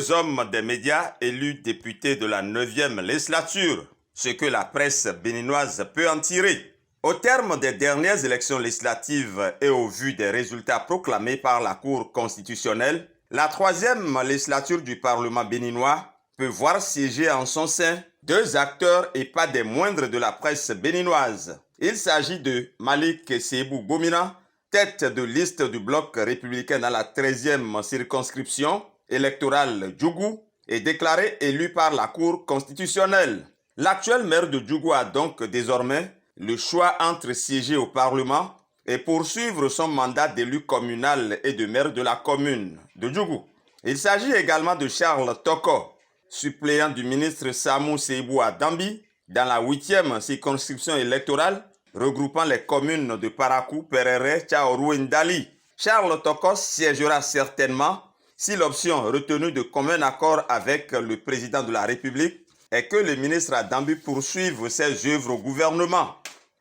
deux hommes des médias élus députés de la 9e législature, ce que la presse béninoise peut en tirer. Au terme des dernières élections législatives et au vu des résultats proclamés par la Cour constitutionnelle, la 3e législature du Parlement béninois peut voir siéger en son sein deux acteurs et pas des moindres de la presse béninoise. Il s'agit de Malick Seibou Gomina, tête de liste du bloc républicain dans la 13e circonscription électorale Djougou, est déclaré élu par la Cour constitutionnelle. L'actuel maire de Djougou a donc désormais le choix entre siéger au Parlement et poursuivre son mandat d'élu communal et de maire de la commune de Djougou. Il s'agit également de Charles Toko, suppléant du ministre Samou Seibou à Dambi, dans la 8e circonscription électorale regroupant les communes de Parakou, Perere, Tchaorou et Ndali. Charles Toko siégera certainement si l'option retenue de commun accord avec le président de la République est que le ministre à Dambi poursuive ses œuvres au gouvernement.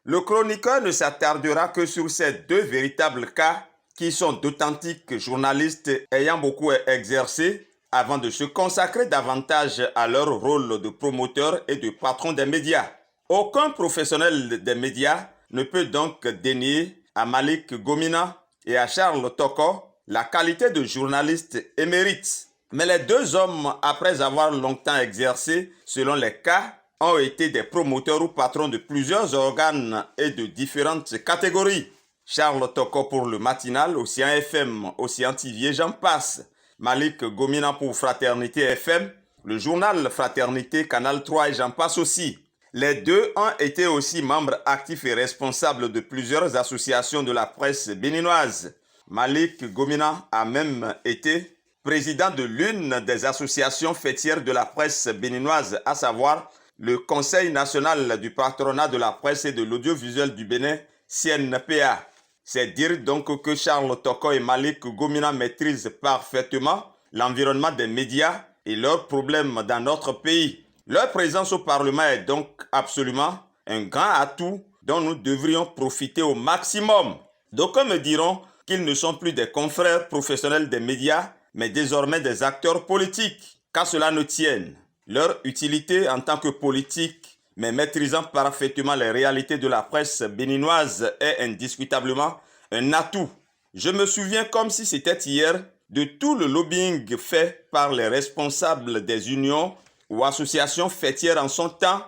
Le chroniqueur ne s'attardera que sur ces deux véritables cas qui sont d'authentiques journalistes ayant beaucoup exercé avant de se consacrer davantage à leur rôle de promoteur et de patron des médias. Aucun professionnel des médias ne peut donc dénier à Malick Gomina et à Charles Toko la qualité de journaliste émérite. Mais les deux hommes, après avoir longtemps exercé, selon les cas, ont été des promoteurs ou patrons de plusieurs organes et de différentes catégories. Charles Toko pour le matinal, Océan FM, Océan TV, j'en passe. Malick Gomina pour Fraternité FM, le journal Fraternité, Canal 3 et j'en passe aussi. Les deux ont été aussi membres actifs et responsables de plusieurs associations de la presse béninoise. Malick Gomina a même été président de l'une des associations fêtières de la presse béninoise, à savoir le Conseil national du patronat de la presse et de l'audiovisuel du Bénin, CNPA. C'est dire donc que Charles Toko et Malick Gomina maîtrisent parfaitement l'environnement des médias et leurs problèmes dans notre pays. Leur présence au Parlement est donc absolument un grand atout dont nous devrions profiter au maximum. D'aucuns me diront qu'ils ne sont plus des confrères professionnels des médias, mais désormais des acteurs politiques. Qu'à cela ne tienne, leur utilité en tant que politique, mais maîtrisant parfaitement les réalités de la presse béninoise, est indiscutablement un atout. Je me souviens comme si c'était hier de tout le lobbying fait par les responsables des unions ou associations fêtières en son temps,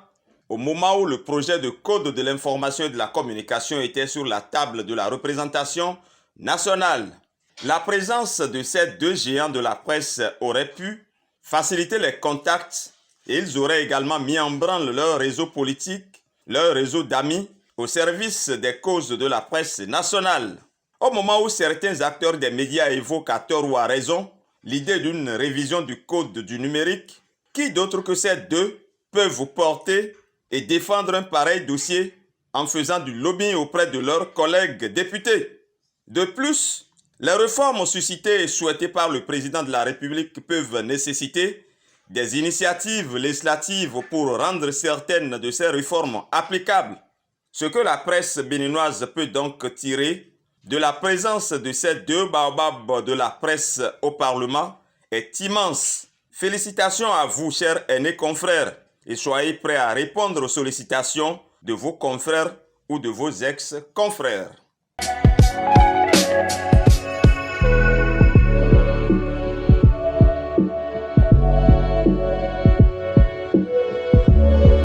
au moment où le projet de code de l'information et de la communication était sur la table de la représentation nationale. La présence de ces deux géants de la presse aurait pu faciliter les contacts et ils auraient également mis en branle leur réseau politique, leur réseau d'amis au service des causes de la presse nationale. Au moment où certains acteurs des médias évoquent à tort ou à raison l'idée d'une révision du code du numérique, qui d'autre que ces deux peuvent vous porter et défendre un pareil dossier en faisant du lobbying auprès de leurs collègues députés? De plus, les réformes suscitées et souhaitées par le président de la République peuvent nécessiter des initiatives législatives pour rendre certaines de ces réformes applicables. Ce que la presse béninoise peut donc tirer de la présence de ces deux baobabs de la presse au Parlement est immense. Félicitations à vous, chers aînés confrères, et soyez prêts à répondre aux sollicitations de vos confrères ou de vos ex-confrères.